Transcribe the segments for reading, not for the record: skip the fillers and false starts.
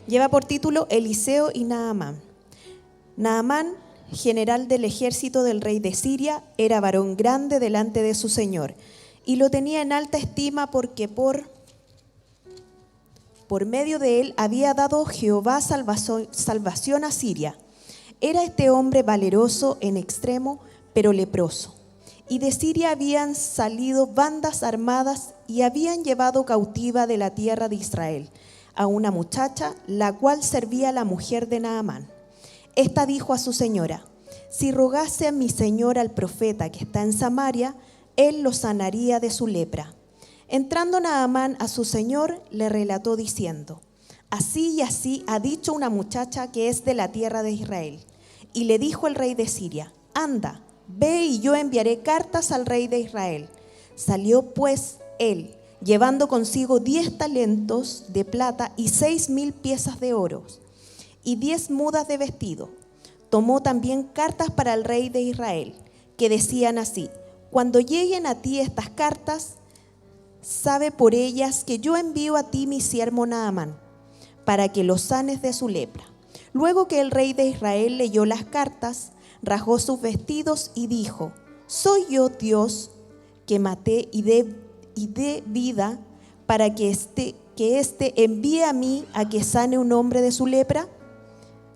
Lleva por título Eliseo y Naamán. Naamán, general del ejército del rey de Siria, era varón grande delante de su señor y lo tenía en alta estima porque por medio de él había dado Jehová salvación a Siria. Era este hombre valeroso en extremo, pero leproso. Y de Siria habían salido bandas armadas y habían llevado cautiva de la tierra de Israel a una muchacha, la cual servía a la mujer de Naamán. Esta dijo a su señora: si rogase a mi señor al profeta que está en Samaria, él lo sanaría de su lepra. Entrando Naamán a su señor, le relató diciendo: así y así ha dicho una muchacha que es de la tierra de Israel. Y le dijo el rey de Siria: anda, ve y yo enviaré cartas al rey de Israel. Salió pues él, llevando consigo 10 talentos de plata y 6,000 piezas de oro y 10 mudas de vestido. Tomó también cartas para el rey de Israel, que decían así: cuando lleguen a ti estas cartas, sabe por ellas que yo envío a ti mi siervo Naamán, para que lo sanes de su lepra. Luego que el rey de Israel leyó las cartas, rasgó sus vestidos y dijo: ¿soy yo Dios que maté y dé vida para que éste envíe a mí a que sane un hombre de su lepra?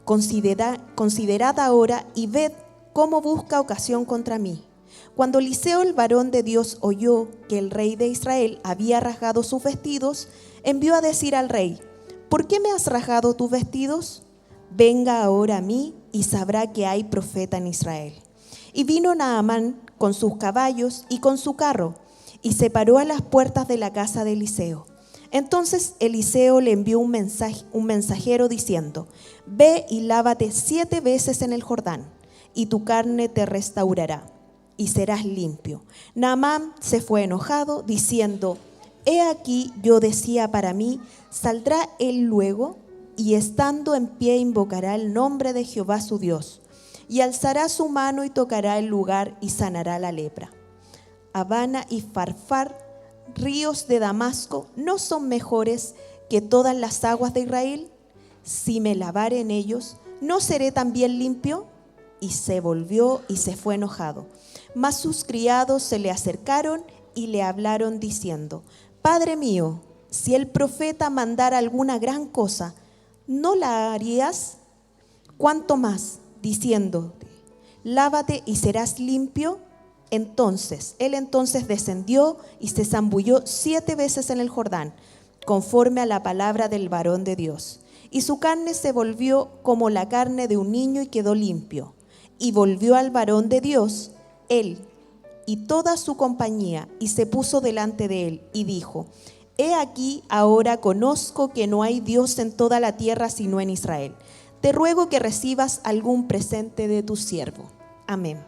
Considerad ahora y ved cómo busca ocasión contra mí. Cuando Eliseo, el varón de Dios, oyó que el rey de Israel había rasgado sus vestidos, envió a decir al rey: ¿por qué me has rasgado tus vestidos? Venga ahora a mí y sabrá que hay profeta en Israel. Y vino Naamán con sus caballos y con su carro, y se paró a las puertas de la casa de Eliseo. Entonces Eliseo le envió un mensajero diciendo: ve y lávate 7 veces en el Jordán, y tu carne te restaurará, y serás limpio. Naamán se fue enojado, diciendo: he aquí, yo decía para mí, ¿saldrá él luego? Y estando en pie invocará el nombre de Jehová su Dios, y alzará su mano y tocará el lugar y sanará la lepra. Abana y Farfar, ríos de Damasco, ¿no son mejores que todas las aguas de Israel? Si me lavare en ellos, ¿no seré también limpio? Y se volvió y se fue enojado. Mas sus criados se le acercaron y le hablaron diciendo: Padre mío, si el profeta mandara alguna gran cosa, ¿no la harías? ¿Cuánto más, diciéndote: lávate y serás limpio? Él entonces descendió y se zambulló 7 veces en el Jordán, conforme a la palabra del varón de Dios. Y su carne se volvió como la carne de un niño y quedó limpio. Y volvió al varón de Dios, él y toda su compañía, y se puso delante de él y dijo: he aquí, ahora conozco que no hay Dios en toda la tierra sino en Israel. Te ruego que recibas algún presente de tu siervo. Amén.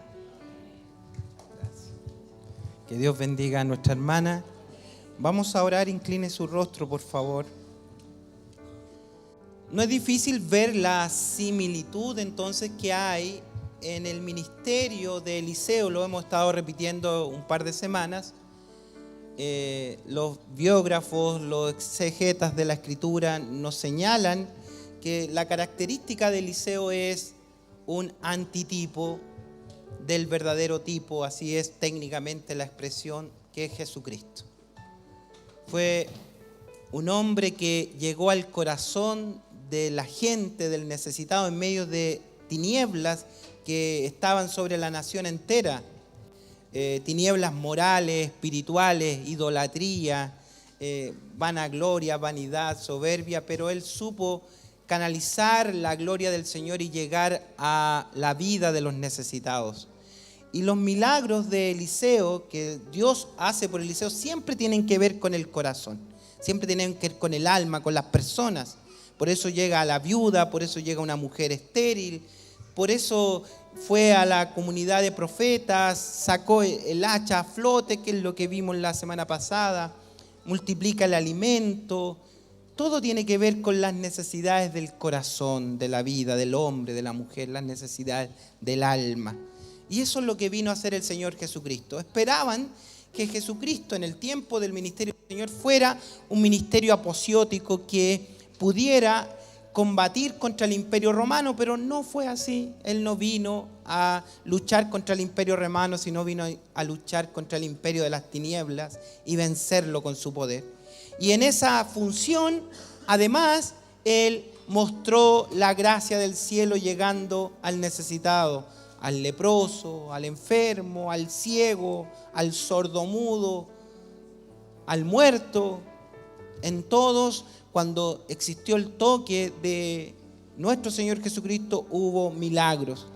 Que Dios bendiga a nuestra hermana. Vamos a orar, incline su rostro, por favor. No es difícil ver la similitud entonces que hay en el ministerio de Eliseo. Lo hemos estado repitiendo un par de semanas. Los biógrafos, los exegetas de la Escritura nos señalan que la característica de Eliseo es un antitipo del verdadero tipo, así es técnicamente la expresión, que es Jesucristo. Fue un hombre que llegó al corazón de la gente, del necesitado, en medio de tinieblas que estaban sobre la nación entera. Tinieblas morales, espirituales, idolatría, vanagloria, vanidad, soberbia, pero él supo canalizar la gloria del Señor y llegar a la vida de los necesitados. Y los milagros de Eliseo, que Dios hace por Eliseo, siempre tienen que ver con el corazón, siempre tienen que ver con el alma, con las personas. Por eso llega a la viuda, por eso llega una mujer estéril, por eso fue a la comunidad de profetas, sacó el hacha a flote, que es lo que vimos la semana pasada, multiplica el alimento. Todo tiene que ver con las necesidades del corazón, de la vida, del hombre, de la mujer, las necesidades del alma. Y eso es lo que vino a hacer el Señor Jesucristo. Esperaban que Jesucristo en el tiempo del ministerio del Señor fuera un ministerio aposiótico que pudiera combatir contra el imperio romano, pero no fue así. Él no vino a luchar contra el imperio romano, sino vino a luchar contra el imperio de las tinieblas y vencerlo con su poder. Y en esa función, además, Él mostró la gracia del cielo llegando al necesitado, al leproso, al enfermo, al ciego, al sordomudo, al muerto. En todos, cuando existió el toque de nuestro Señor Jesucristo, hubo milagros.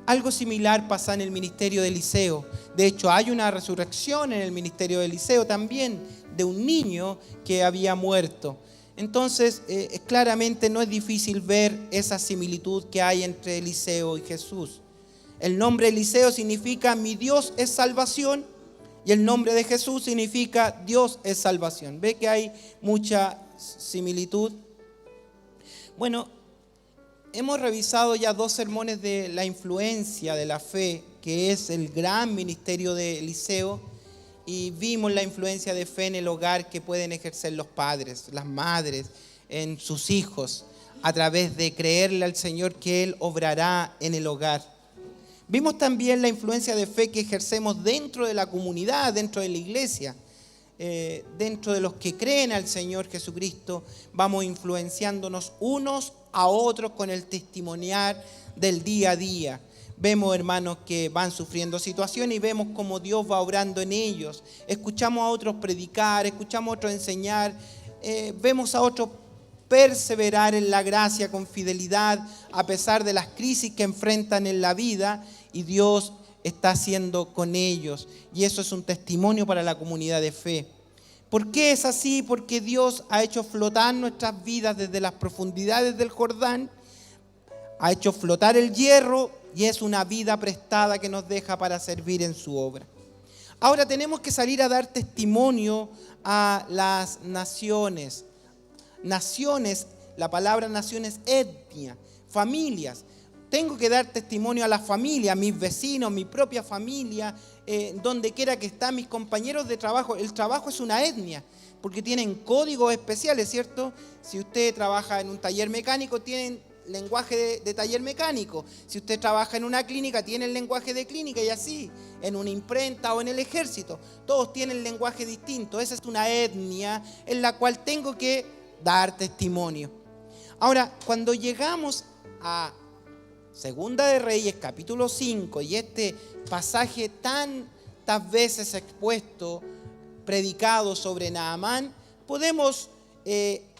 Algo similar pasa en el ministerio de Eliseo. De hecho, hay una resurrección en el ministerio de Eliseo también, de un niño que había muerto. Entonces, claramente no es difícil ver esa similitud que hay entre Eliseo y Jesús. El nombre Eliseo significa mi Dios es salvación, y el nombre de Jesús significa Dios es salvación. ¿Ve que hay mucha similitud? Bueno, hemos revisado ya 2 sermones de la influencia de la fe, que es el gran ministerio de Eliseo, y vimos la influencia de fe en el hogar que pueden ejercer los padres, las madres, en sus hijos, a través de creerle al Señor que Él obrará en el hogar. Vimos también la influencia de fe que ejercemos dentro de la comunidad, dentro de la iglesia, dentro de los que creen al Señor Jesucristo. Vamos influenciándonos unos a otros con el testimoniar del día a día. Vemos hermanos que van sufriendo situaciones y vemos cómo Dios va obrando en ellos. Escuchamos a otros predicar, escuchamos a otros enseñar, vemos a otros perseverar en la gracia con fidelidad a pesar de las crisis que enfrentan en la vida, y Dios está haciendo con ellos, y eso es un testimonio para la comunidad de fe. ¿Por qué es así? Porque Dios ha hecho flotar nuestras vidas desde las profundidades del Jordán, ha hecho flotar el hierro, y es una vida prestada que nos deja para servir en su obra. Ahora tenemos que salir a dar testimonio a las naciones. Naciones, la palabra naciones, etnia, familias. Tengo que dar testimonio a la familia, a mis vecinos, mi propia familia, donde quiera que estén mis compañeros de trabajo. El trabajo es una etnia, porque tienen códigos especiales, ¿cierto? Si usted trabaja en un taller mecánico, tienen lenguaje de taller mecánico. Si usted trabaja en una clínica, tiene el lenguaje de clínica, y así, en una imprenta o en el ejército. Todos tienen lenguaje distinto. Esa es una etnia en la cual tengo que dar testimonio. Ahora, cuando llegamos a Segunda de Reyes, capítulo 5, y este pasaje tantas veces expuesto, predicado sobre Naamán, podemos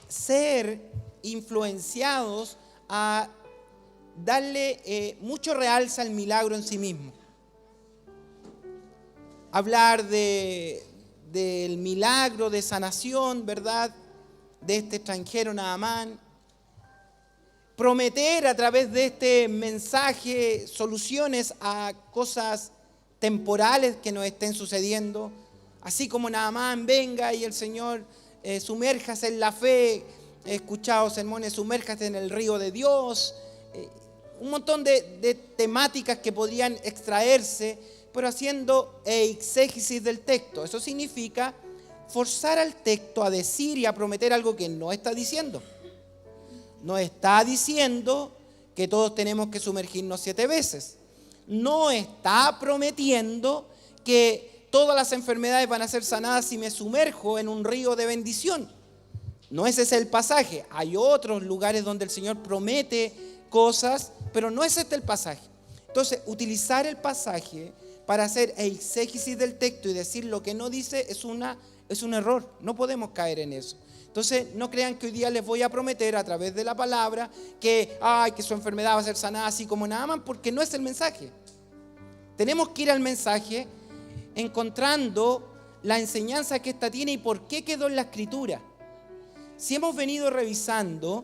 ser influenciados a darle mucho realce al milagro en sí mismo. Hablar del milagro de sanación, ¿verdad?, de este extranjero Naamán. Prometer a través de este mensaje soluciones a cosas temporales que nos estén sucediendo. Así como Naamán venga y el Señor sumérjase en la fe. He escuchado sermones, sumérjase en el río de Dios. Un montón de temáticas que podrían extraerse, pero haciendo exégesis del texto. Eso significa forzar al texto a decir y a prometer algo que no está diciendo. No está diciendo que todos tenemos que sumergirnos 7 veces. No está prometiendo que todas las enfermedades van a ser sanadas si me sumerjo en un río de bendición. No ese es el pasaje. Hay otros lugares donde el Señor promete cosas, pero no es este el pasaje. Entonces, utilizar el pasaje para hacer exégesis del texto y decir lo que no dice es un error. No podemos caer en eso. Entonces, no crean que hoy día les voy a prometer a través de la palabra que su enfermedad va a ser sanada así como Naamán, porque no es el mensaje. Tenemos que ir al mensaje encontrando la enseñanza que ésta tiene y por qué quedó en la Escritura. Si hemos venido revisando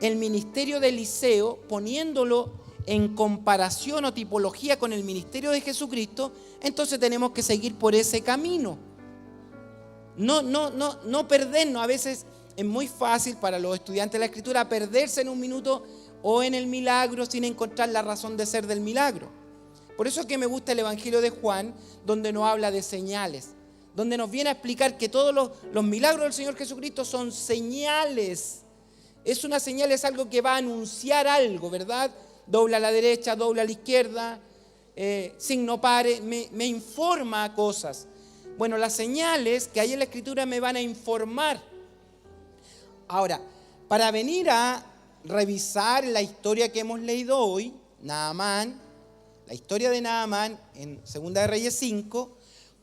el ministerio de Eliseo, poniéndolo en comparación o tipología con el ministerio de Jesucristo, entonces tenemos que seguir por ese camino. No perdernos. A veces es muy fácil para los estudiantes de la Escritura perderse en un minuto o en el milagro sin encontrar la razón de ser del milagro. Por eso es que me gusta el Evangelio de Juan, donde nos habla de señales, donde nos viene a explicar que todos los milagros del Señor Jesucristo son señales Es una señal, es algo que va a anunciar algo, ¿verdad? Dobla a la derecha, dobla a la izquierda, signo pare, me informa cosas. Bueno, las señales que hay en la Escritura me van a informar. Ahora, para venir a revisar la historia que hemos leído hoy, Naamán, la historia de Naamán en 2 de Reyes 5,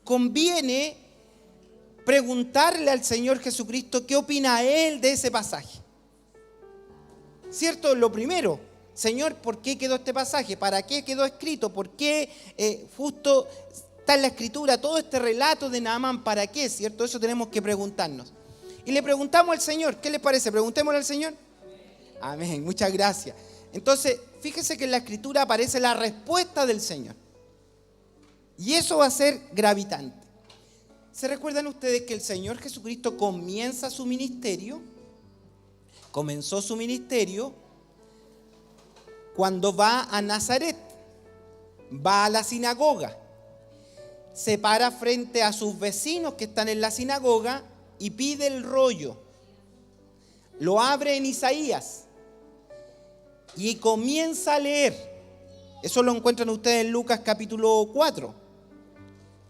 conviene preguntarle al Señor Jesucristo qué opina Él de ese pasaje. ¿Cierto? Lo primero, Señor, ¿por qué quedó este pasaje? ¿Para qué quedó escrito? ¿Por qué justo está en la Escritura todo este relato de Naamán? ¿Para qué? ¿Cierto? Eso tenemos que preguntarnos. Y le preguntamos al Señor, ¿qué les parece? Preguntémosle al Señor. Amén, muchas gracias. Entonces, fíjese que en la Escritura aparece la respuesta del Señor. Y eso va a ser gravitante. ¿Se recuerdan ustedes que el Señor Jesucristo comenzó su ministerio cuando va a Nazaret, va a la sinagoga, se para frente a sus vecinos que están en la sinagoga y pide el rollo, lo abre en Isaías y comienza a leer? Eso lo encuentran ustedes en Lucas capítulo 4.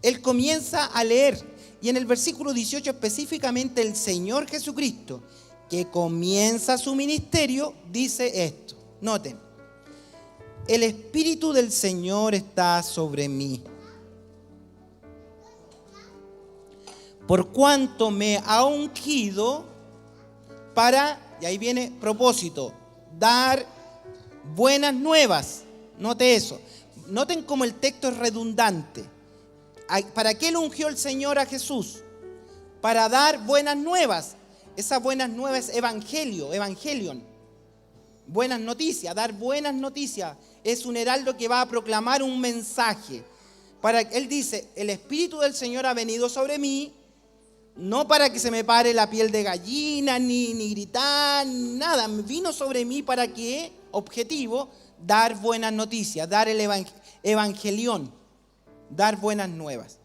Él comienza a leer y en el versículo 18 específicamente el Señor Jesucristo, que comienza su ministerio, dice esto. Noten, el Espíritu del Señor está sobre mí, por cuanto me ha ungido para, y ahí viene propósito, dar buenas nuevas. Note eso. Noten cómo el texto es redundante. ¿Para qué lo ungió el Señor a Jesús? Para dar buenas nuevas. Esas buenas nuevas es evangelion. Buenas noticias, dar buenas noticias. Es un heraldo que va a proclamar un mensaje. Él dice, el Espíritu del Señor ha venido sobre mí, no para que se me pare la piel de gallina, ni gritar, nada. Vino sobre mí para que, objetivo, dar buenas noticias, dar el evangelión, dar buenas nuevas.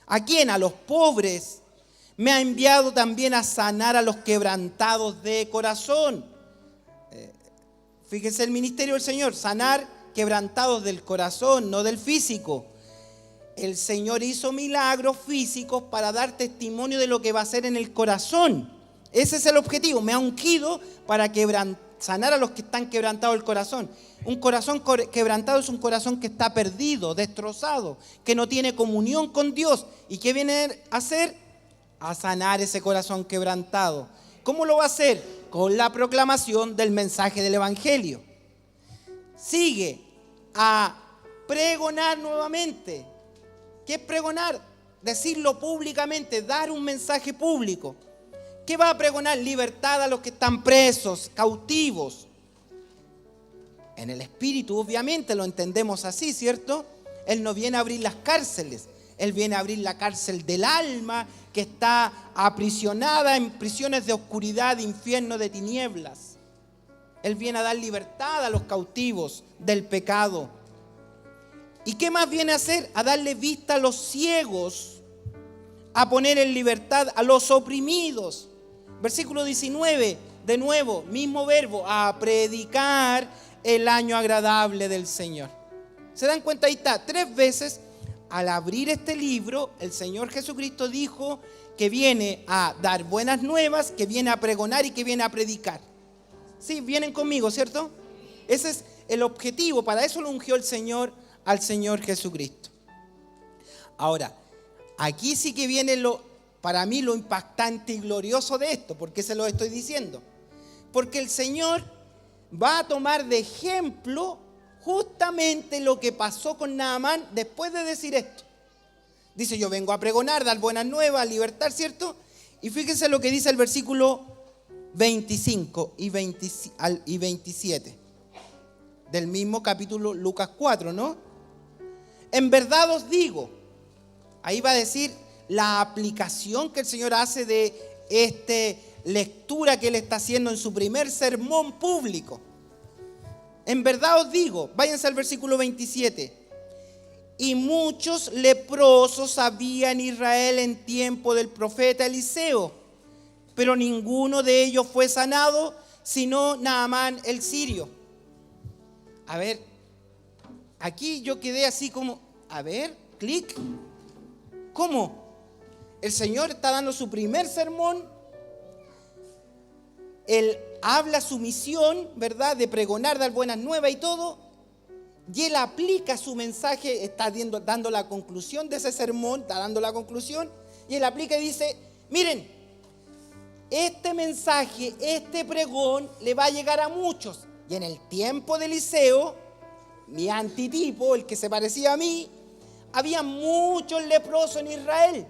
¿A quién? A los pobres. Me ha enviado también a sanar a los quebrantados de corazón. Fíjense el ministerio del Señor, sanar quebrantados del corazón, no del físico. El Señor hizo milagros físicos para dar testimonio de lo que va a hacer en el corazón. Ese es el objetivo. Me ha ungido para sanar a los que están quebrantados del corazón. Un corazón quebrantado es un corazón que está perdido, destrozado, que no tiene comunión con Dios. ¿Y qué viene a hacer? A sanar ese corazón quebrantado. ¿Cómo lo va a hacer? Con la proclamación del mensaje del Evangelio. Sigue a pregonar nuevamente. ¿Qué es pregonar? Decirlo públicamente, dar un mensaje público. ¿Qué va a pregonar? Libertad a los que están presos, cautivos. En el Espíritu, obviamente, lo entendemos así, ¿cierto? Él no viene a abrir las cárceles. Él viene a abrir la cárcel del alma que está aprisionada en prisiones de oscuridad, de infierno, de tinieblas. Él viene a dar libertad a los cautivos del pecado. ¿Y qué más viene a hacer? A darle vista a los ciegos, a poner en libertad a los oprimidos. Versículo 19, de nuevo, mismo verbo, a predicar el año agradable del Señor. ¿Se dan cuenta? Ahí está, 3 veces. Al abrir este libro, el Señor Jesucristo dijo que viene a dar buenas nuevas, que viene a pregonar y que viene a predicar. Sí, vienen conmigo, ¿cierto? Ese es el objetivo, para eso lo ungió el Señor al Señor Jesucristo. Ahora, aquí sí que viene para mí lo impactante y glorioso de esto. ¿Por qué se lo estoy diciendo? Porque el Señor va a tomar de ejemplo justamente lo que pasó con Naamán después de decir esto. Dice, yo vengo a pregonar, dar buenas nuevas, libertar, ¿cierto? Y fíjense lo que dice el versículo 25 y 27 del mismo capítulo Lucas 4, ¿no? En verdad os digo, ahí va a decir la aplicación que el Señor hace de esta lectura que Él está haciendo en su primer sermón público. En verdad os digo, váyanse al versículo 27. Y muchos leprosos había en Israel en tiempo del profeta Eliseo, pero ninguno de ellos fue sanado, sino Naamán el sirio. A ver, aquí yo quedé así como, a ver, clic. ¿Cómo? El Señor está dando su primer sermón. Él habla su misión, ¿verdad? De pregonar, dar buenas nuevas y todo. Y él aplica su mensaje, está dando la conclusión de ese sermón, está dando la conclusión. Y él aplica y dice, miren, este mensaje, este pregón le va a llegar a muchos. Y en el tiempo de Eliseo, mi antitipo, el que se parecía a mí, había muchos leprosos en Israel.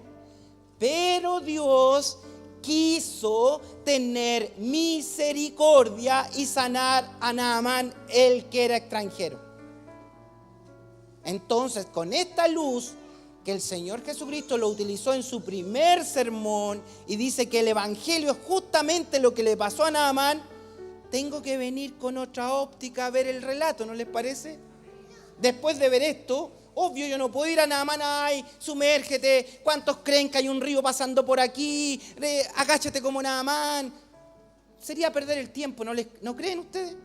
Pero Dios quiso tener misericordia y sanar a Naamán, el que era extranjero. Entonces, con esta luz que el Señor Jesucristo lo utilizó en su primer sermón y dice que el evangelio es justamente lo que le pasó a Naamán, tengo que venir con otra óptica a ver el relato, ¿no les parece? Después de ver esto, obvio, yo no puedo ir a Naamán, ay, sumérgete, ¿cuántos creen que hay un río pasando por aquí? Agáchate como Naamán. Sería perder el tiempo, ¿no creen ustedes?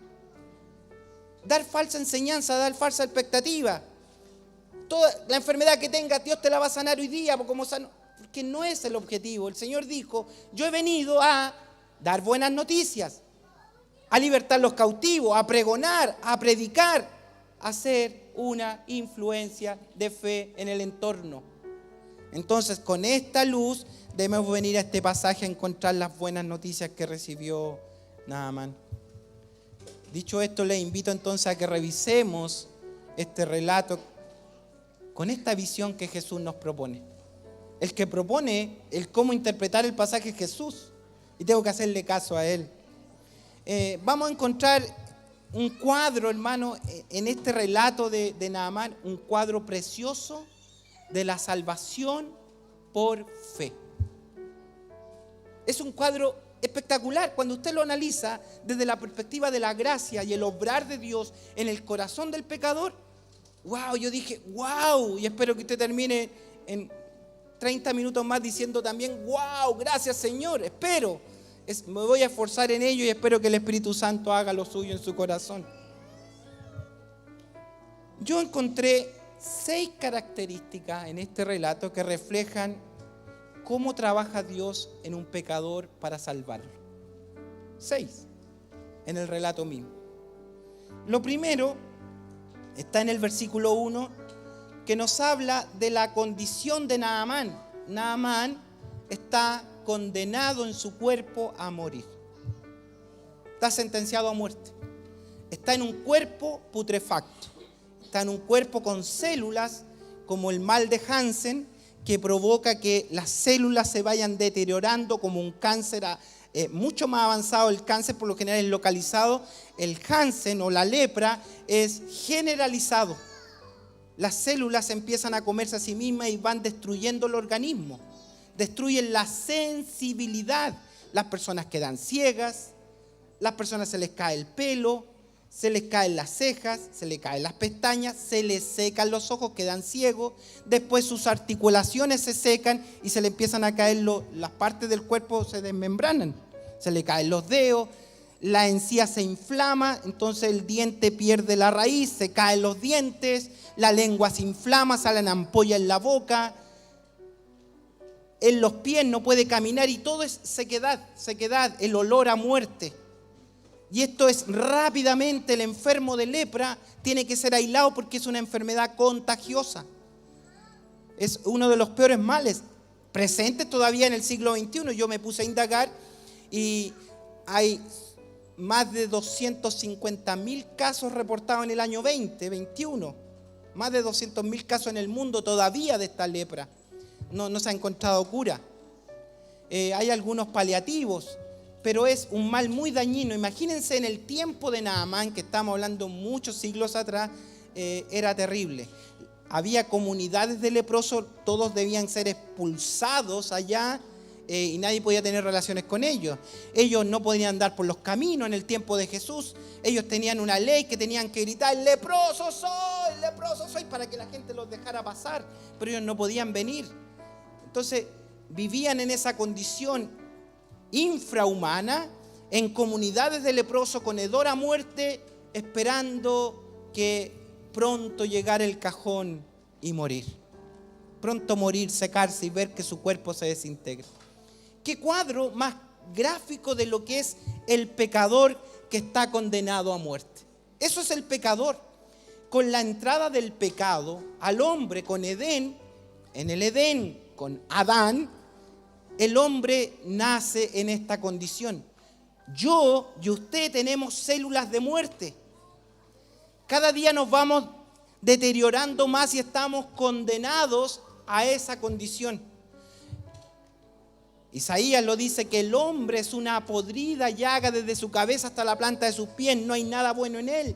Dar falsa enseñanza, dar falsa expectativa. Toda la enfermedad que tengas, Dios te la va a sanar hoy día, porque no es el objetivo. El Señor dijo, yo he venido a dar buenas noticias, a libertar los cautivos, a pregonar, a predicar, a ser una influencia de fe en el entorno. Entonces, con esta luz debemos venir a este pasaje a encontrar las buenas noticias que recibió Naamán. Dicho esto, les invito entonces a que revisemos este relato con esta visión que Jesús nos propone. El que propone el cómo interpretar el pasaje es Jesús, y tengo que hacerle caso a Él. Vamos a encontrar un cuadro, hermano, en este relato de Naamán, un cuadro precioso de la salvación por fe. Es un cuadro espectacular cuando usted lo analiza desde la perspectiva de la gracia y el obrar de Dios en el corazón del pecador. Wow, yo dije, wow, y espero que usted termine en 30 minutos más diciendo también, wow, gracias Señor, espero. Me voy a esforzar en ello y espero que el Espíritu Santo haga lo suyo en su corazón. Yo encontré 6 características en este relato que reflejan cómo trabaja Dios en un pecador para salvarlo. 6 en el relato mismo. Lo primero está en el versículo 1, que nos habla de la condición de Naamán. Naamán está condenado en su cuerpo a morir. Está sentenciado a muerte. Está en un cuerpo putrefacto. Está en un cuerpo con células como el mal de Hansen, que provoca que las células se vayan deteriorando como un cáncer mucho más avanzado. El cáncer por lo general es localizado. El Hansen o la lepra es generalizado. Las células empiezan a comerse a sí mismas y van destruyendo el organismo. Destruyen la sensibilidad. Las personas quedan ciegas, las personas se les cae el pelo, se les caen las cejas, se les caen las pestañas, se les secan los ojos, quedan ciegos. Después sus articulaciones se secan y se le empiezan a caer las partes del cuerpo, se desmembranan. Se le caen los dedos, la encía se inflama, entonces el diente pierde la raíz, se caen los dientes, la lengua se inflama, salen ampollas en la boca. En los pies no puede caminar y todo es sequedad, el olor a muerte. Y esto es rápidamente, el enfermo de lepra tiene que ser aislado porque es una enfermedad contagiosa. Es uno de los peores males presentes todavía en el siglo XXI. Yo me puse a indagar y hay más de 250.000 casos reportados en el año 2021. Más de 200.000 casos en el mundo todavía de esta lepra. No se ha encontrado cura. Hay algunos paliativos, pero es un mal muy dañino. Imagínense en el tiempo de Naamán, que estamos hablando muchos siglos atrás, era terrible. Había comunidades de leprosos, todos debían ser expulsados allá y nadie podía tener relaciones con ellos. Ellos no podían andar por los caminos en el tiempo de Jesús. Ellos tenían una ley que tenían que gritar, leproso soy, para que la gente los dejara pasar, pero ellos no podían venir. Entonces vivían en esa condición infrahumana en comunidades de leprosos con hedor a muerte, esperando que pronto llegara el cajón y morir. Pronto morir, secarse y ver que su cuerpo se desintegra. ¿Qué cuadro más gráfico de lo que es el pecador que está condenado a muerte? Eso es el pecador. Con la entrada del pecado al hombre con Edén, en el Edén con Adán, el hombre nace en esta condición. Yo y usted tenemos células de muerte. Cada día nos vamos deteriorando más y estamos condenados a esa condición. Isaías lo dice, que el hombre es una podrida llaga desde su cabeza hasta la planta de sus pies, no hay nada bueno en él.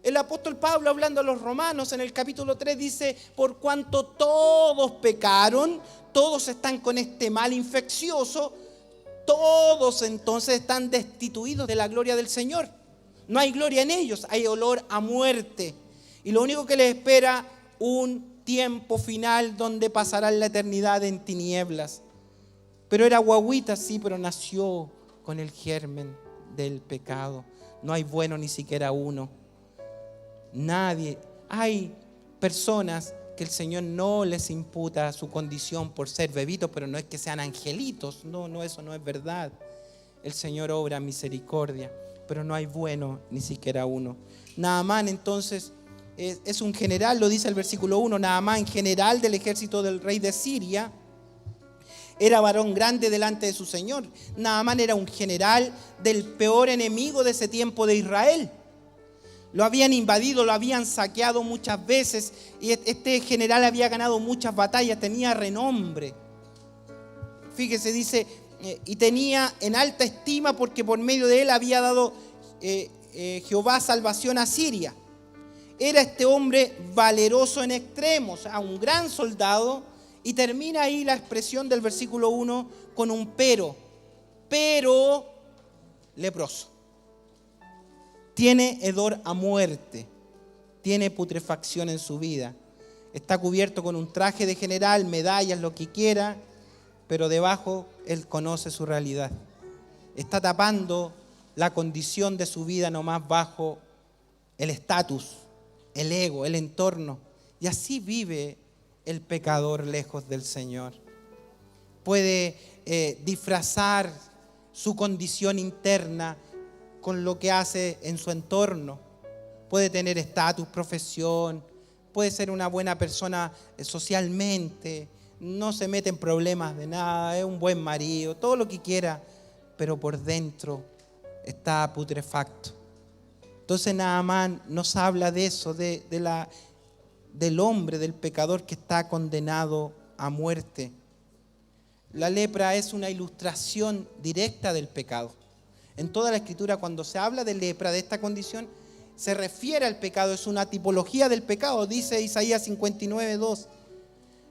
El apóstol Pablo, hablando a los romanos en el capítulo 3, dice: por cuanto todos pecaron, todos están con este mal infeccioso, todos entonces están destituidos de la gloria del Señor. No hay gloria en ellos, hay olor a muerte. Y lo único que les espera, un tiempo final donde pasarán la eternidad en tinieblas. Pero era guagüita, sí, pero nació con el germen del pecado. No hay bueno ni siquiera uno. Nadie. Hay personas que el Señor no les imputa su condición por ser bebitos, pero no es que sean angelitos. No, eso no es verdad. El Señor obra misericordia, pero no hay bueno ni siquiera uno. Naamán entonces es un general, lo dice el versículo 1, Naamán, general del ejército del rey de Siria, era varón grande delante de su Señor. Naamán era un general del peor enemigo de ese tiempo de Israel. Lo habían invadido, lo habían saqueado muchas veces y este general había ganado muchas batallas, tenía renombre. Fíjese, dice, y tenía en alta estima porque por medio de él había dado Jehová salvación a Siria. Era este hombre valeroso en extremo, o sea, un gran soldado. Y termina ahí la expresión del versículo 1 con un pero leproso. Tiene hedor a muerte, tiene putrefacción en su vida. Está cubierto con un traje de general, medallas, lo que quiera, pero debajo él conoce su realidad. Está tapando la condición de su vida nomás bajo el estatus, el ego, el entorno. Y así vive el pecador lejos del Señor. Puede disfrazar su condición interna con lo que hace en su entorno. Puede tener estatus, profesión, puede ser una buena persona socialmente, no se mete en problemas de nada, es un buen marido, todo lo que quiera, pero por dentro está putrefacto. Entonces Naamán nos habla de eso, del hombre, del pecador que está condenado a muerte. La lepra es una ilustración directa del pecado. En toda la Escritura, cuando se habla de lepra, de esta condición, se refiere al pecado, es una tipología del pecado, dice Isaías 59:2.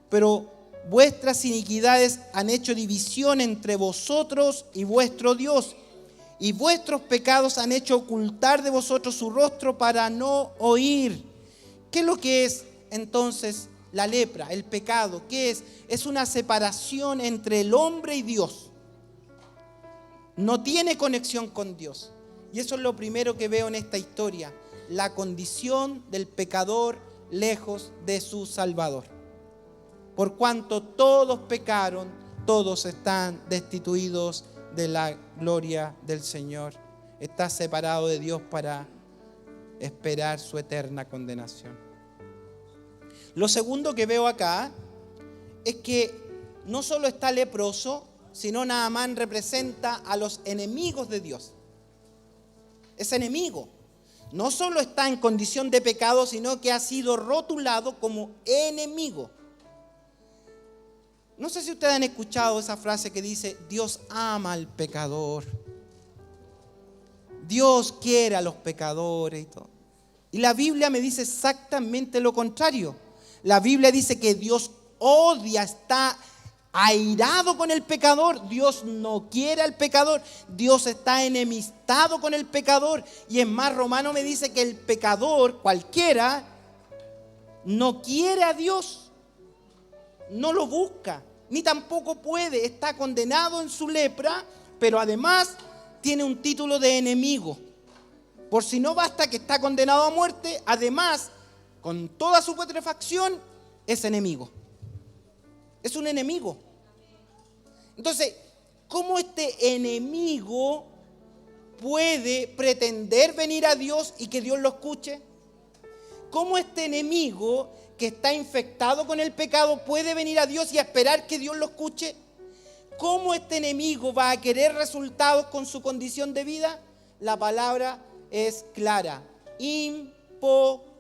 Pero vuestras iniquidades han hecho división entre vosotros y vuestro Dios, y vuestros pecados han hecho ocultar de vosotros su rostro para no oír. ¿Qué es lo que es entonces la lepra, el pecado? ¿Qué es? Es una separación entre el hombre y Dios. No tiene conexión con Dios. Y eso es lo primero que veo en esta historia, la condición del pecador lejos de su Salvador. Por cuanto todos pecaron, todos están destituidos de la gloria del Señor. Está separado de Dios para esperar su eterna condenación. Lo segundo que veo acá es que no solo está leproso, sino Naamán representa a los enemigos de Dios. Es enemigo. No solo está en condición de pecado, sino que ha sido rotulado como enemigo. No sé si ustedes han escuchado esa frase que dice: Dios ama al pecador. Dios quiere a los pecadores y todo. Y la Biblia me dice exactamente lo contrario. La Biblia dice que Dios odia, está airado con el pecador. Dios no quiere al pecador. Dios está enemistado con el pecador. Y es más, Romano me dice que el pecador, cualquiera, no quiere a Dios. No lo busca, ni tampoco puede. Está condenado en su lepra, pero además tiene un título de enemigo. Por si no basta que está condenado a muerte, además, con toda su putrefacción, es enemigo. Es un enemigo. Entonces, ¿cómo este enemigo puede pretender venir a Dios y que Dios lo escuche? ¿Cómo este enemigo que está infectado con el pecado puede venir a Dios y esperar que Dios lo escuche? ¿Cómo este enemigo va a querer resultados con su condición de vida? La palabra es clara: imposible.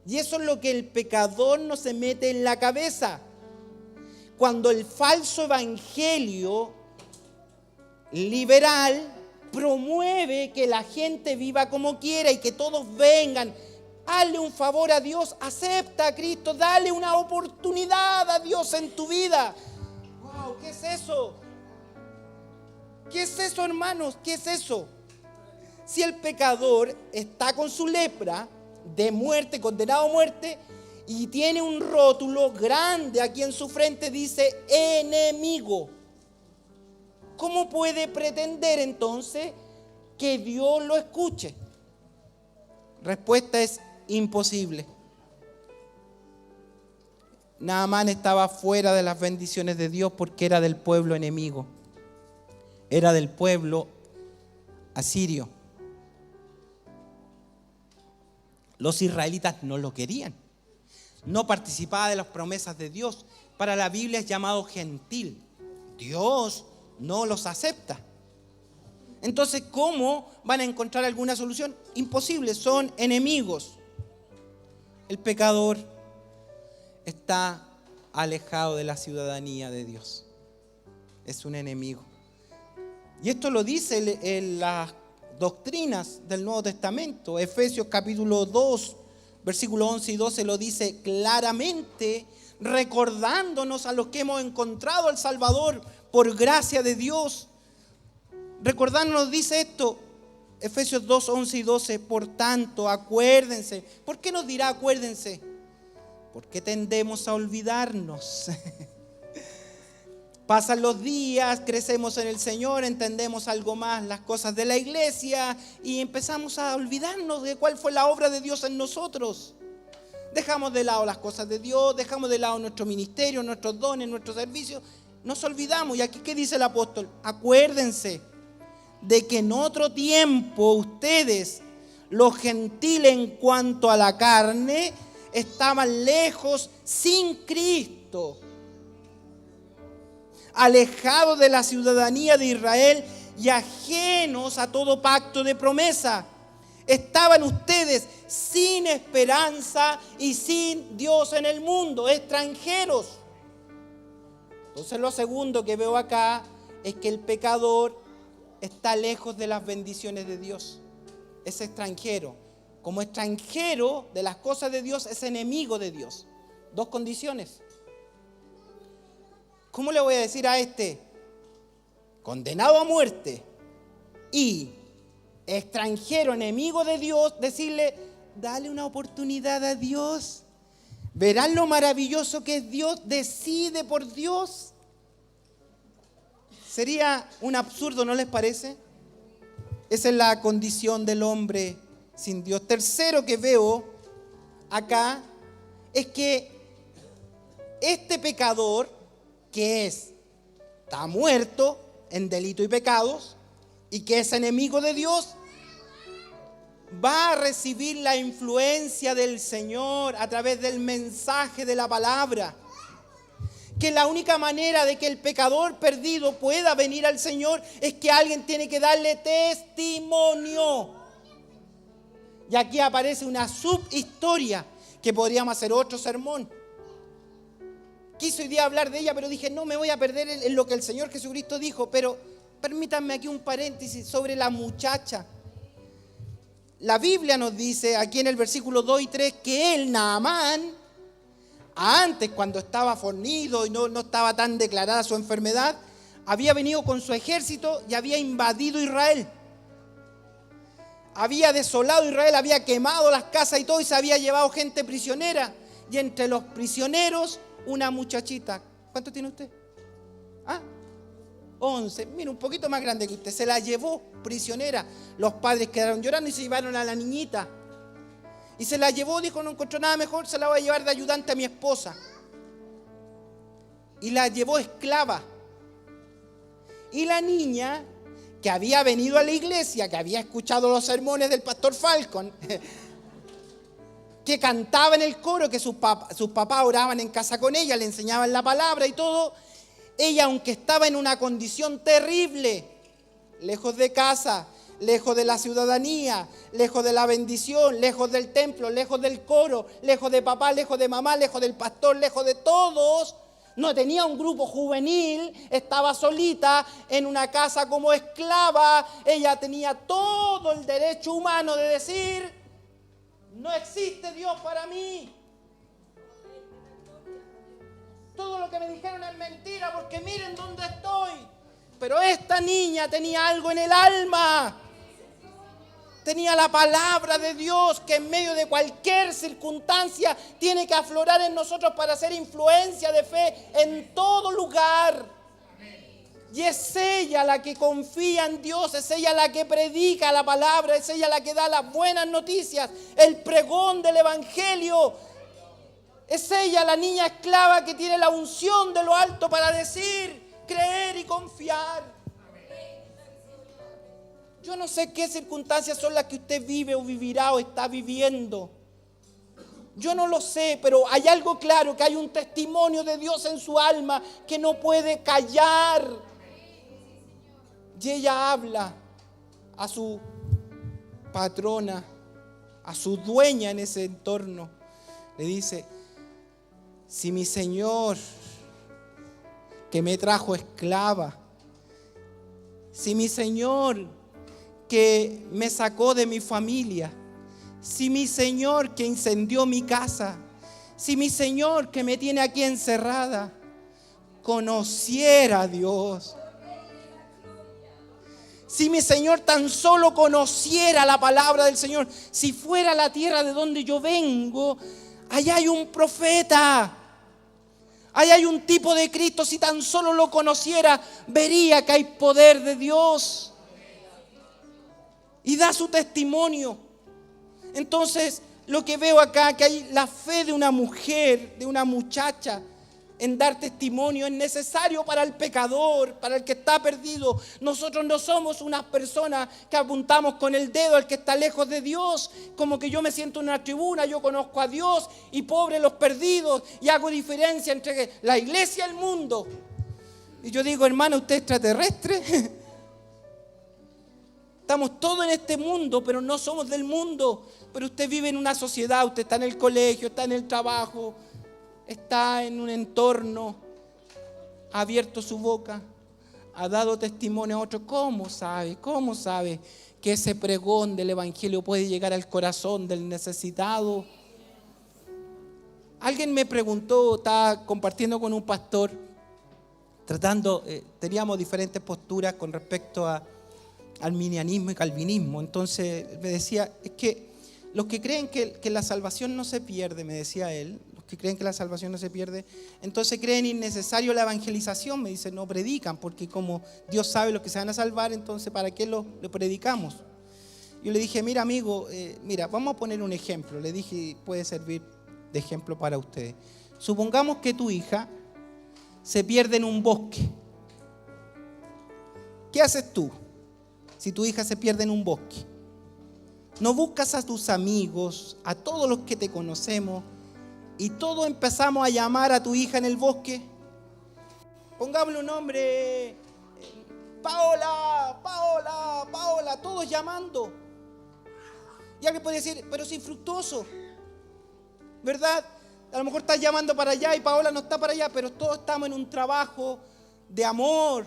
Y eso es lo que el pecador no se mete en la cabeza. Cuando el falso evangelio liberal promueve que la gente viva como quiera y que todos vengan, hazle un favor a Dios, acepta a Cristo, dale una oportunidad a Dios en tu vida. ¡Wow! ¿Qué es eso? ¿Qué es eso, hermanos? ¿Qué es eso? Si el pecador está con su lepra de muerte, condenado a muerte, y tiene un rótulo grande aquí en su frente, dice enemigo, ¿cómo puede pretender entonces que Dios lo escuche? Respuesta es imposible. Naamán estaba fuera de las bendiciones de Dios porque era del pueblo enemigo. Era del pueblo asirio. Los israelitas no lo querían. No participaba de las promesas de Dios. Para la Biblia es llamado gentil. Dios no los acepta. Entonces, ¿cómo van a encontrar alguna solución? Imposible, son enemigos. El pecador está alejado de la ciudadanía de Dios. Es un enemigo. Y esto lo dice en las doctrinas del Nuevo Testamento. Efesios capítulo 2, versículos 11 y 12 lo dice claramente, recordándonos a los que hemos encontrado al Salvador por gracia de Dios. Recordándonos, dice esto, Efesios 2, 11 y 12, por tanto, acuérdense. ¿Por qué nos dirá acuérdense? Porque tendemos a olvidarnos. Pasan los días, crecemos en el Señor, entendemos algo más las cosas de la iglesia y empezamos a olvidarnos de cuál fue la obra de Dios en nosotros. Dejamos de lado las cosas de Dios, dejamos de lado nuestro ministerio, nuestros dones, nuestros servicios. Nos olvidamos. Y aquí, ¿qué dice el apóstol? Acuérdense de que en otro tiempo ustedes, los gentiles en cuanto a la carne, estaban lejos sin Cristo, alejados de la ciudadanía de Israel y ajenos a todo pacto de promesa. Estaban ustedes sin esperanza y sin Dios en el mundo, extranjeros. Entonces, lo segundo que veo acá es que el pecador está lejos de las bendiciones de Dios. Es extranjero. Como extranjero de las cosas de Dios, es enemigo de Dios. Dos condiciones. ¿Cómo le voy a decir a este condenado a muerte y extranjero, enemigo de Dios, decirle, dale una oportunidad a Dios? Verán lo maravilloso que es Dios, decide por Dios. Sería un absurdo, ¿no les parece? Esa es la condición del hombre sin Dios. Tercero que veo acá es que este pecador, que está muerto en delito y pecados y que es enemigo de Dios, va a recibir la influencia del Señor a través del mensaje de la palabra. Que la única manera de que el pecador perdido pueda venir al Señor es que alguien tiene que darle testimonio. Y aquí aparece una subhistoria que podríamos hacer otro sermón. Quise hoy día hablar de ella, pero dije, no me voy a perder en lo que el Señor Jesucristo dijo. Pero permítanme aquí un paréntesis sobre la muchacha. La Biblia nos dice aquí en el versículo 2 y 3 que él, Naamán, antes cuando estaba fornido y no estaba tan declarada su enfermedad, había venido con su ejército y había invadido Israel. Había desolado Israel, había quemado las casas y todo y se había llevado gente prisionera. Y entre los prisioneros, una muchachita. ¿Cuánto tiene usted? 11, mira, un poquito más grande que usted, se la llevó prisionera. Los padres quedaron llorando y se llevaron a la niñita. Y se la llevó, dijo, no encontró nada mejor, se la voy a llevar de ayudante a mi esposa. Y la llevó esclava. Y la niña, que había venido a la iglesia, que había escuchado los sermones del pastor Falcon, que cantaba en el coro, que sus papás oraban en casa con ella, le enseñaban la palabra y todo. Ella, aunque estaba en una condición terrible, lejos de casa, lejos de la ciudadanía, lejos de la bendición, lejos del templo, lejos del coro, lejos de papá, lejos de mamá, lejos del pastor, lejos de todos, no tenía un grupo juvenil, estaba solita en una casa como esclava. Ella tenía todo el derecho humano de decir, no existe Dios para mí. Todo lo que me dijeron es mentira porque miren dónde estoy. Pero esta niña tenía algo en el alma. Tenía la palabra de Dios que en medio de cualquier circunstancia tiene que aflorar en nosotros para hacer influencia de fe en todo lugar. Y es ella la que confía en Dios, es ella la que predica la palabra, es ella la que da las buenas noticias, el pregón del evangelio. Es ella la niña esclava que tiene la unción de lo alto para decir, creer y confiar. Yo no sé qué circunstancias son las que usted vive o vivirá o está viviendo. Yo no lo sé, pero hay algo claro, que hay un testimonio de Dios en su alma que no puede callar. Y ella habla a su patrona, a su dueña en ese entorno. Le dice, si mi Señor, que me trajo esclava, si mi Señor que me sacó de mi familia, si mi Señor que incendió mi casa, si mi Señor que me tiene aquí encerrada, conociera a Dios, si mi Señor tan solo conociera la palabra del Señor, si fuera la tierra de donde yo vengo, allá hay un profeta, allá hay un tipo de Cristo, si tan solo lo conociera, vería que hay poder de Dios. Y da su testimonio. Entonces, lo que veo acá, que hay la fe de una mujer, de una muchacha, en dar testimonio, es necesario para el pecador, para el que está perdido. Nosotros no somos unas personas que apuntamos con el dedo al que está lejos de Dios, como que yo me siento en una tribuna, yo conozco a Dios y pobre los perdidos, y hago diferencia entre la iglesia y el mundo. Y yo digo, hermano, ¿usted es extraterrestre? Estamos todos en este mundo, pero no somos del mundo. Pero usted vive en una sociedad, usted está en el colegio, está en el trabajo, está en un entorno, ha abierto su boca, ha dado testimonio a otro. ¿Cómo sabe que ese pregón del evangelio puede llegar al corazón del necesitado? Alguien me preguntó, estaba compartiendo con un pastor, teníamos diferentes posturas con respecto al arminianismo y calvinismo. Entonces me decía, es que los que creen que la salvación no se pierde, me decía él, los que creen que la salvación no se pierde, entonces creen innecesario la evangelización. Me dice, no predican, porque como Dios sabe los que se van a salvar, entonces ¿para qué lo predicamos? Yo le dije, mira amigo, vamos a poner un ejemplo. Le dije, puede servir de ejemplo para ustedes. Supongamos que tu hija se pierde en un bosque. ¿Qué haces tú si tu hija se pierde en un bosque? ¿No buscas a tus amigos, a todos los que te conocemos, y todos empezamos a llamar a tu hija en el bosque? Pongámosle un nombre, Paola, todos llamando. Y alguien puede decir, pero es infructuoso, ¿verdad? A lo mejor estás llamando para allá y Paola no está para allá, pero todos estamos en un trabajo de amor,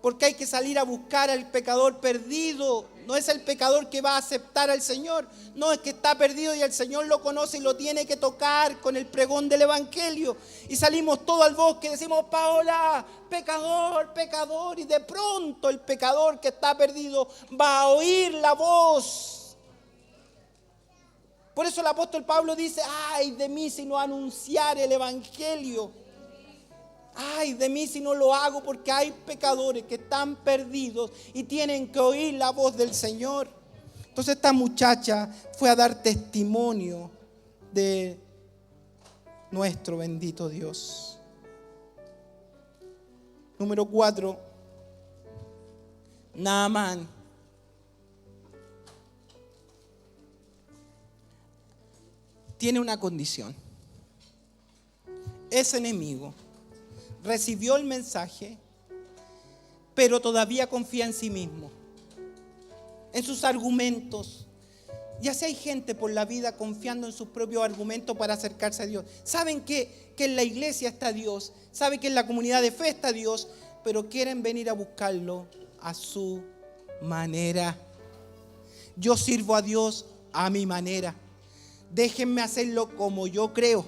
porque hay que salir a buscar al pecador perdido. No es el pecador que va a aceptar al Señor, no, es que está perdido y el Señor lo conoce y lo tiene que tocar con el pregón del evangelio. Y salimos todos al bosque y decimos, Paola, pecador, y de pronto el pecador que está perdido va a oír la voz. Por eso el apóstol Pablo dice, ay de mí si no anunciar el evangelio. Ay de mí si no lo hago, porque hay pecadores que están perdidos y tienen que oír la voz del Señor. Entonces esta muchacha fue a dar testimonio de nuestro bendito Dios. Número 4, Naamán. Tiene una condición. Es enemigo. Recibió el mensaje, pero todavía confía en sí mismo, en sus argumentos. Y así hay gente por la vida confiando en sus propios argumentos para acercarse a Dios. Saben que en la iglesia está Dios, saben que en la comunidad de fe está Dios, pero quieren venir a buscarlo a su manera. Yo sirvo a Dios a mi manera. Déjenme hacerlo como yo creo.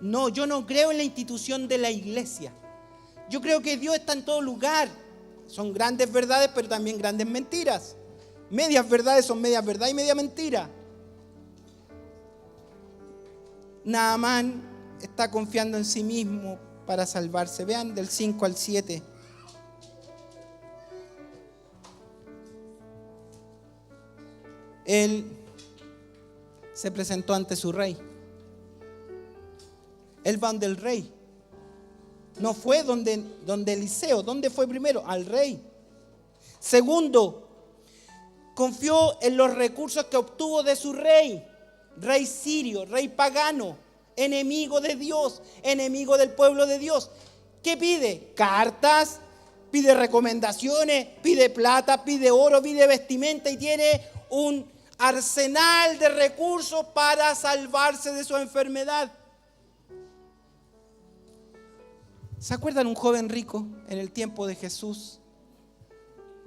No, yo no creo en la institución de la iglesia. Yo creo que Dios está en todo lugar. Son grandes verdades, pero también grandes mentiras. Medias verdades son medias verdad y media mentira. Naamán está confiando en sí mismo para salvarse. Vean del 5 al 7. Él se presentó ante su rey. Él va donde el rey. No fue donde Eliseo. ¿Dónde fue primero? Al rey. Segundo, confió en los recursos que obtuvo de su rey. Rey sirio, rey pagano, enemigo de Dios, enemigo del pueblo de Dios. ¿Qué pide? Cartas, pide recomendaciones, pide plata, pide oro, pide vestimenta y tiene un arsenal de recursos para salvarse de su enfermedad. ¿Se acuerdan un joven rico en el tiempo de Jesús?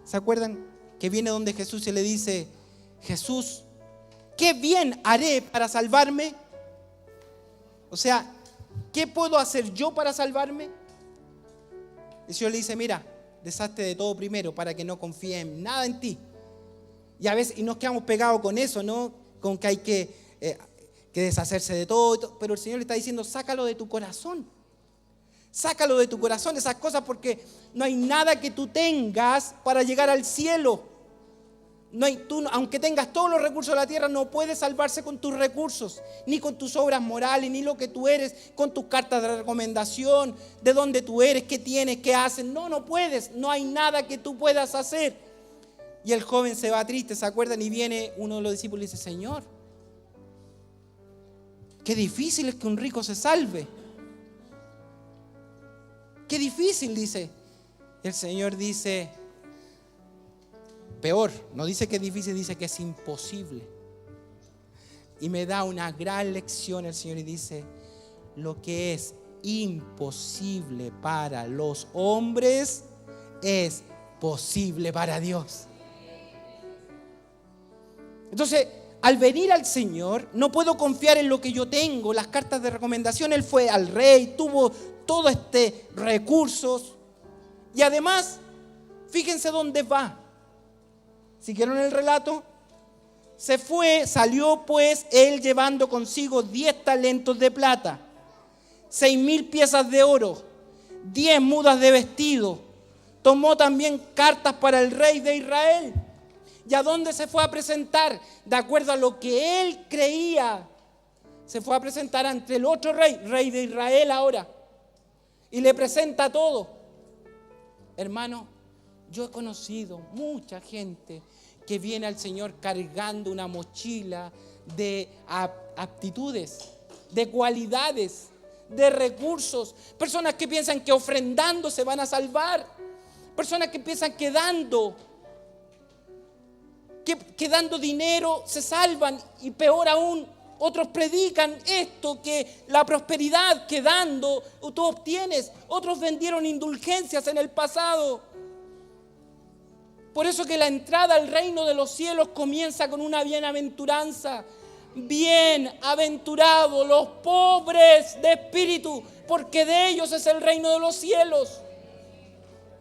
¿Se acuerdan que viene donde Jesús y le dice: Jesús, ¿qué bien haré para salvarme? O sea, ¿qué puedo hacer yo para salvarme? El Señor le dice: mira, deshazte de todo primero para que no confíe en nada en ti. Y a veces nos quedamos pegados con eso, ¿no? Con que hay que deshacerse de todo. Pero el Señor le está diciendo: sácalo de tu corazón. Sácalo de tu corazón, esas cosas, porque no hay nada que tú tengas para llegar al cielo. Tú, aunque tengas todos los recursos de la tierra, no puedes salvarse con tus recursos, ni con tus obras morales, ni lo que tú eres, con tus cartas de recomendación, de dónde tú eres, qué tienes, qué haces. No puedes, no hay nada que tú puedas hacer. Y el joven se va triste, ¿se acuerdan? Y viene uno de los discípulos y dice: Señor, qué difícil es que un rico se salve. Qué difícil, dice. El Señor dice: peor, no dice que es difícil, dice que es imposible. Y me da una gran lección el Señor y dice: lo que es imposible para los hombres es posible para Dios. Entonces, al venir al Señor, no puedo confiar en lo que yo tengo, las cartas de recomendación. Él fue al rey, tuvo todo recursos. Y además, fíjense dónde va. ¿Siguieron el relato? Salió pues él llevando consigo 10 talentos de plata, 6,000 piezas de oro, 10 mudas de vestido. Tomó también cartas para el rey de Israel. ¿Y a dónde se fue a presentar? De acuerdo a lo que él creía, se fue a presentar ante el otro rey de Israel ahora. Y le presenta todo. Hermano, yo he conocido mucha gente que viene al Señor cargando una mochila de aptitudes, de cualidades, de recursos. Personas que piensan que ofrendando se van a salvar. Personas que piensan que dando dinero se salvan. Y peor aún, otros predican esto, que la prosperidad que dando tú obtienes. Otros vendieron indulgencias en el pasado. Por eso que la entrada al reino de los cielos comienza con una bienaventuranza. Bienaventurados los pobres de espíritu, porque de ellos es el reino de los cielos.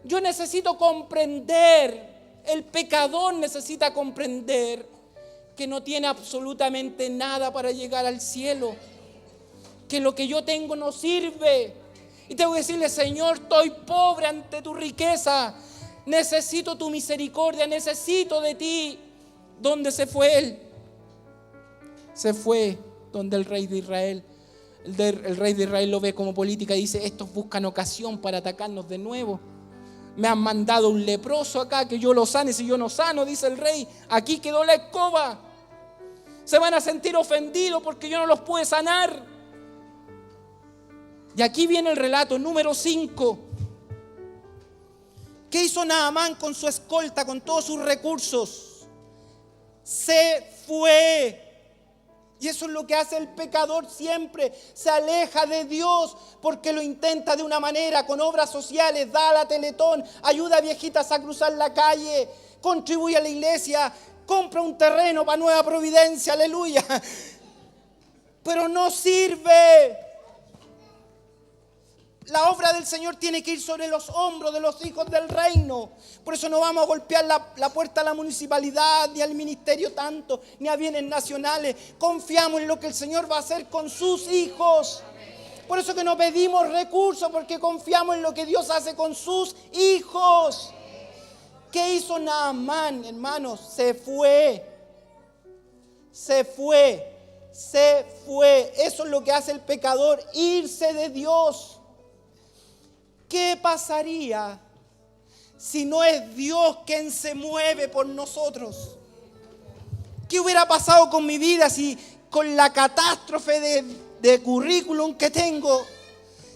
Yo necesito comprender, el pecador necesita comprender que no tiene absolutamente nada para llegar al cielo, que lo que yo tengo no sirve. Y tengo que decirle: Señor, estoy pobre ante tu riqueza. Necesito tu misericordia, necesito de ti. ¿Dónde se fue él? Se fue donde el rey de Israel. El rey de Israel lo ve como política y dice: estos buscan ocasión para atacarnos de nuevo. Me han mandado un leproso acá que yo lo sane. Si yo no sano, dice el rey, aquí quedó la escoba. Se van a sentir ofendidos porque yo no los pude sanar. Y aquí viene el relato número 5. ¿Qué hizo Naamán con su escolta, con todos sus recursos? Se fue. Y eso es lo que hace el pecador siempre. Se aleja de Dios porque lo intenta de una manera, con obras sociales, da a la Teletón, ayuda a viejitas a cruzar la calle, contribuye a la iglesia, compra un terreno para Nueva Providencia, aleluya. Pero no sirve. La obra del Señor tiene que ir sobre los hombros de los hijos del reino. Por eso no vamos a golpear la puerta a la municipalidad, ni al ministerio tanto, ni a bienes nacionales. Confiamos en lo que el Señor va a hacer con sus hijos. Por eso que no pedimos recursos, porque confiamos en lo que Dios hace con sus hijos. ¿Qué hizo Naamán, hermanos? Se fue. Se fue. Se fue. Eso es lo que hace el pecador, irse de Dios. ¿Qué pasaría si no es Dios quien se mueve por nosotros? ¿Qué hubiera pasado con mi vida si con la catástrofe de currículum que tengo,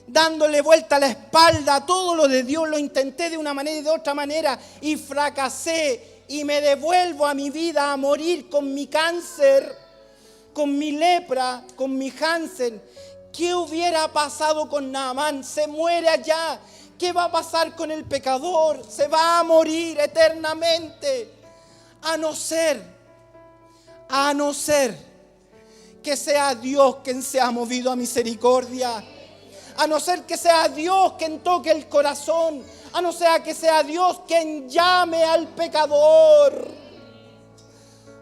dándole vuelta a la espalda a todo lo de Dios, lo intenté de una manera y de otra manera y fracasé y me devuelvo a mi vida a morir con mi cáncer, con mi lepra, con mi Hansen? ¿Qué hubiera pasado con Naamán? Se muere allá. ¿Qué va a pasar con el pecador? Se va a morir eternamente. A no ser que sea Dios quien se ha movido a misericordia. A no ser que sea Dios quien toque el corazón. A no ser que sea Dios quien llame al pecador.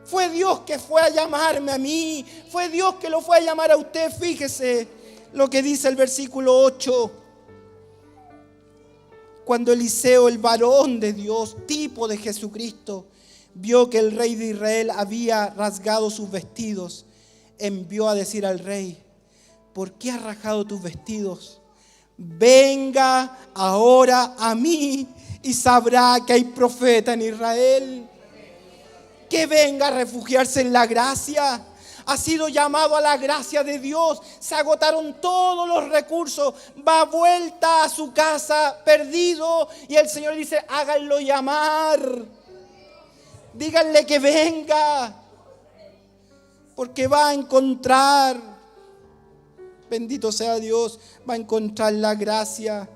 Fue Dios que fue a llamarme a mí. Fue Dios que lo fue a llamar a usted. Fíjese lo que dice el versículo 8. Cuando Eliseo, el varón de Dios, tipo de Jesucristo, vio que el rey de Israel había rasgado sus vestidos, envió a decir al rey: ¿por qué has rasgado tus vestidos? Venga ahora a mí y sabrá que hay profeta en Israel. Que venga a refugiarse en la gracia. Ha sido llamado a la gracia de Dios. Se agotaron todos los recursos. Va vuelta a su casa perdido. Y el Señor dice: háganlo llamar. Díganle que venga. Porque va a encontrar, bendito sea Dios, va a encontrar la gracia.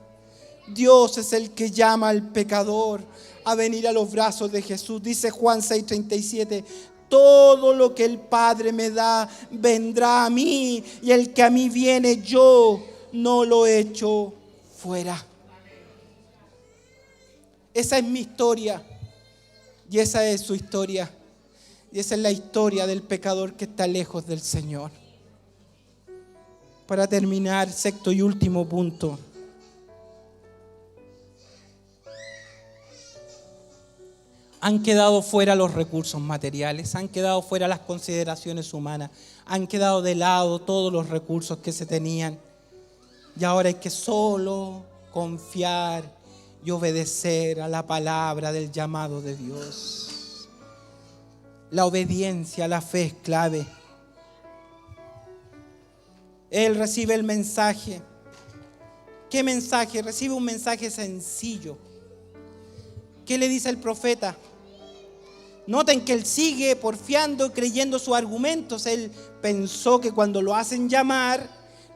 Dios es el que llama al pecador a venir a los brazos de Jesús. Dice Juan 6:37. Todo lo que el Padre me da vendrá a mí, y el que a mí viene yo no lo echo fuera. Esa es mi historia y esa es su historia, y esa es la historia del pecador que está lejos del Señor. Para terminar, sexto y último punto. Han quedado fuera los recursos materiales, han quedado fuera las consideraciones humanas, han quedado de lado todos los recursos que se tenían. Y ahora hay que solo confiar y obedecer a la palabra del llamado de Dios. La obediencia, la fe es clave. Él recibe el mensaje. ¿Qué mensaje? Recibe un mensaje sencillo. ¿Qué le dice el profeta? Noten que él sigue porfiando, creyendo sus argumentos. Él pensó que cuando lo hacen llamar,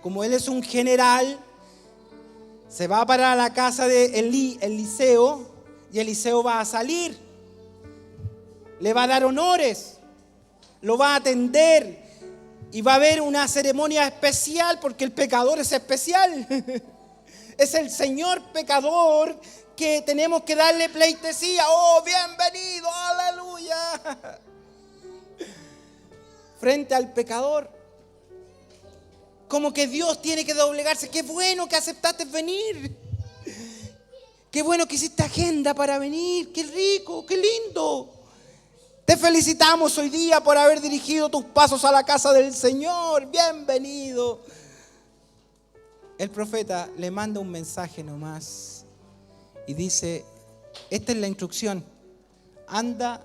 como él es un general, se va a parar a la casa de Eliseo y Eliseo va a salir. Le va a dar honores, lo va a atender y va a haber una ceremonia especial porque el pecador es especial. Es el Señor pecador que tenemos que darle pleitesía. ¡Oh, bienvenido! ¡Aleluya! Frente al pecador. como que Dios tiene que doblegarse. Qué bueno que aceptaste venir. Qué bueno que hiciste agenda para venir. Qué rico, qué lindo. Te felicitamos hoy día por haber dirigido tus pasos a la casa del Señor. Bienvenido. El profeta le manda un mensaje nomás y dice, esta es la instrucción. Anda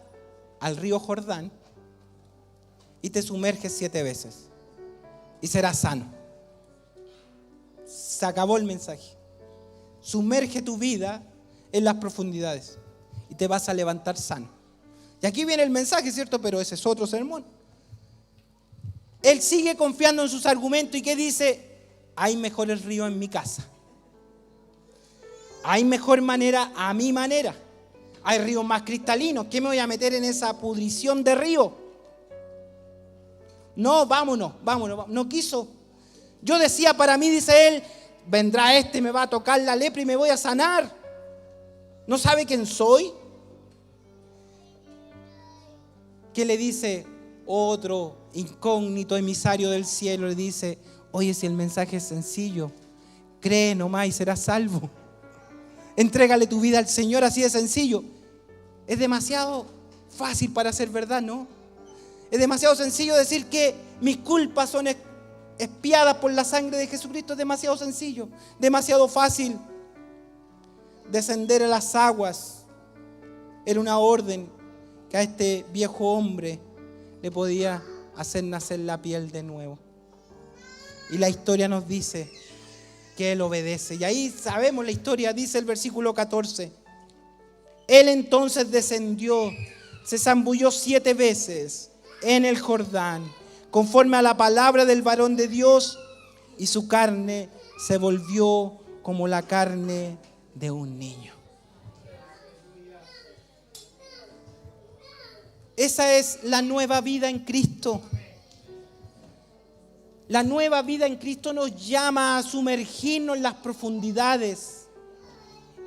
al río Jordán y te sumerges 7 veces y serás sano. Se acabó el mensaje. Sumerge tu vida en las profundidades y te vas a levantar sano. Y aquí viene el mensaje, ¿cierto? Pero ese es otro sermón. Él sigue confiando en sus argumentos y ¿qué dice? Hay mejores ríos en mi casa. Hay mejor manera a mi manera. Hay ríos más cristalinos. ¿Qué me voy a meter en esa pudrición de río? No, vámonos. No quiso. Yo decía para mí, dice él, vendrá este, me va a tocar la lepra y me voy a sanar. ¿No sabe quién soy? ¿Qué le dice otro incógnito emisario del cielo? Le dice, oye, si el mensaje es sencillo, cree nomás y serás salvo. Entrégale tu vida al Señor, así de sencillo. Es demasiado fácil para ser verdad, ¿no? Es demasiado sencillo decir que mis culpas son expiadas por la sangre de Jesucristo. Es demasiado sencillo, demasiado fácil. Descender a las aguas era una orden que a este viejo hombre le podía hacer nacer la piel de nuevo. Y la historia nos dice que él obedece. Y ahí sabemos la historia, dice el versículo 14. Él entonces descendió, se zambulló 7 veces en el Jordán, conforme a la palabra del varón de Dios, y su carne se volvió como la carne de un niño. Esa es la nueva vida en Cristo. La nueva vida en Cristo nos llama a sumergirnos en las profundidades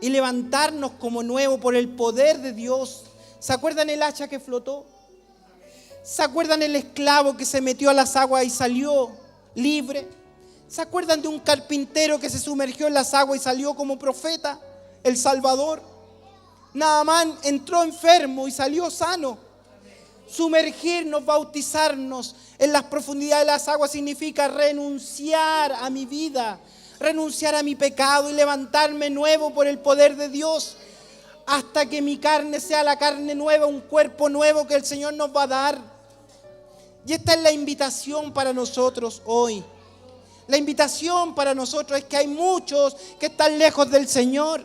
y levantarnos como nuevo por el poder de Dios. ¿Se acuerdan el hacha que flotó? ¿Se acuerdan el esclavo que se metió a las aguas y salió libre? ¿Se acuerdan de un carpintero que se sumergió en las aguas y salió como profeta, el Salvador? Naamán entró enfermo y salió sano. Sumergirnos, bautizarnos en las profundidades de las aguas significa renunciar a mi vida, renunciar a mi pecado y levantarme nuevo por el poder de Dios hasta que mi carne sea la carne nueva, un cuerpo nuevo que el Señor nos va a dar. Y esta es la invitación para nosotros hoy. La invitación para nosotros es que hay muchos que están lejos del Señor.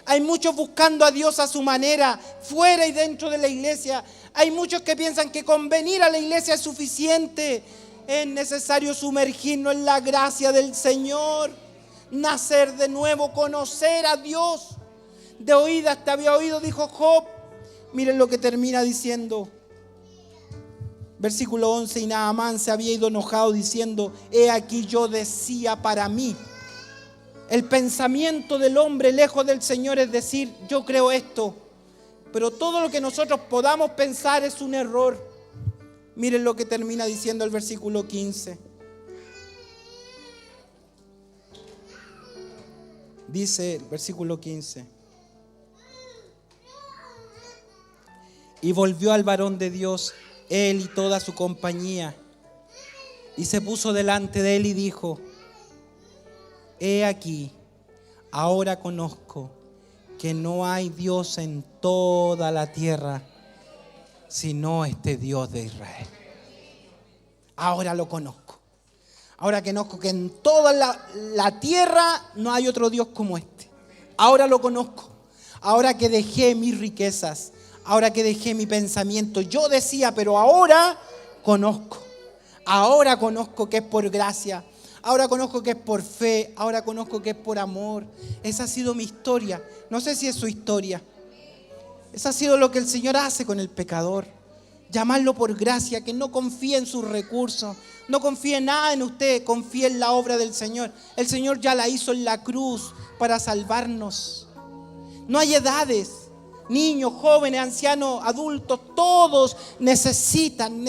Hay muchos buscando a Dios a su manera, fuera y dentro de la iglesia. Hay muchos que piensan que con venir a la iglesia es suficiente. Es necesario sumergirnos en la gracia del Señor, nacer de nuevo, conocer a Dios. De oídas te había oído, dijo Job. Miren lo que termina diciendo. Versículo 11, y Naamán se había ido enojado diciendo, he aquí yo decía para mí. El pensamiento del hombre lejos del Señor es decir, yo creo esto, pero todo lo que nosotros podamos pensar es un error. Miren lo que termina diciendo el versículo 15. Dice el versículo 15. Y volvió al varón de Dios, él y toda su compañía, y se puso delante de él y dijo, he aquí, ahora conozco que no hay Dios en toda la tierra, sino este Dios de Israel. Ahora lo conozco. Ahora conozco que en toda la tierra no hay otro Dios como este. Ahora lo conozco. Ahora que dejé mis riquezas, ahora que dejé mi pensamiento, yo decía, pero ahora conozco. Ahora conozco que es por gracia. Ahora conozco que es por fe. Ahora conozco que es por amor. Esa ha sido mi historia. No sé si es su historia. Eso ha sido lo que el Señor hace con el pecador. Llamarlo por gracia, que no confíe en sus recursos, no confíe en nada en usted, confíe en la obra del Señor. El Señor ya la hizo en la cruz para salvarnos. No hay edades, niños, jóvenes, ancianos, adultos, todos necesitan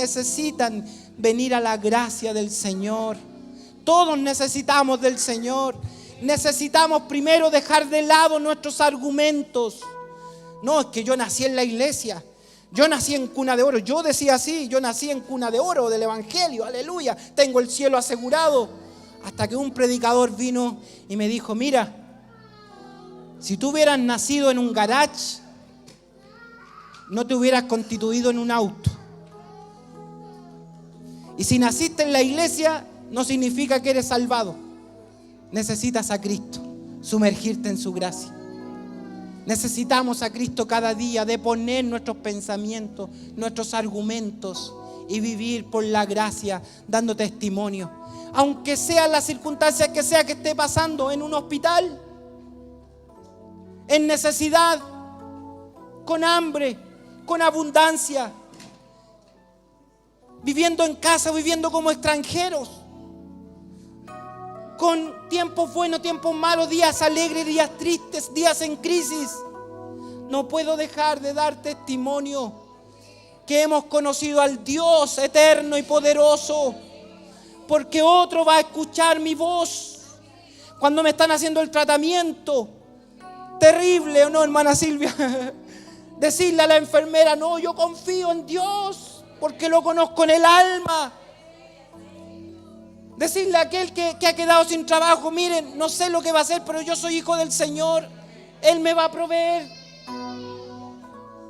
venir a la gracia del Señor. Todos necesitamos del Señor. Necesitamos primero dejar de lado nuestros argumentos. No, es que yo nací en la iglesia. Yo nací en cuna de oro. Yo decía así, yo nací en cuna de oro del evangelio. Aleluya. Tengo el cielo asegurado. Hasta que un predicador vino y me dijo, mira, si tú hubieras nacido en un garage, no te hubieras constituido en un auto. Y si naciste en la iglesia, no significa que eres salvado. Necesitas a Cristo, sumergirte en su gracia. Necesitamos a Cristo cada día, deponer nuestros pensamientos, nuestros argumentos y vivir por la gracia, dando testimonio. Aunque sea la circunstancia que sea que esté pasando, en un hospital, en necesidad, con hambre, con abundancia, viviendo en casa, viviendo como extranjeros, con tiempos buenos, tiempos malos, días alegres, días tristes, días en crisis. No puedo dejar de dar testimonio que hemos conocido al Dios eterno y poderoso, porque otro va a escuchar mi voz cuando me están haciendo el tratamiento. Terrible, ¿o no, hermana Silvia? Decirle a la enfermera, no, yo confío en Dios, porque lo conozco en el alma. Decirle a aquel que ha quedado sin trabajo, miren, no sé lo que va a hacer, pero yo soy hijo del Señor, Él me va a proveer.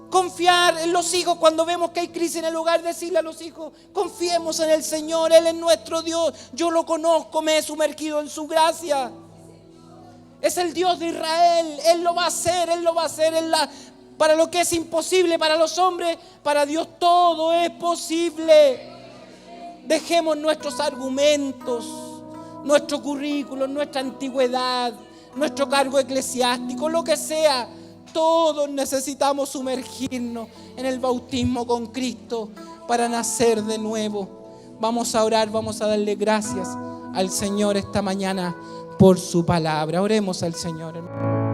Confiar en los hijos cuando vemos que hay crisis en el hogar, decirle a los hijos, confiemos en el Señor, Él es nuestro Dios, yo lo conozco, me he sumergido en su gracia. Es el Dios de Israel, Él lo va a hacer, para lo que es imposible para los hombres, para Dios todo es posible. Dejemos nuestros argumentos, nuestro currículum, nuestra antigüedad, nuestro cargo eclesiástico, lo que sea. Todos necesitamos sumergirnos en el bautismo con Cristo para nacer de nuevo. Vamos a orar, vamos a darle gracias al Señor esta mañana por su palabra. Oremos al Señor, hermano.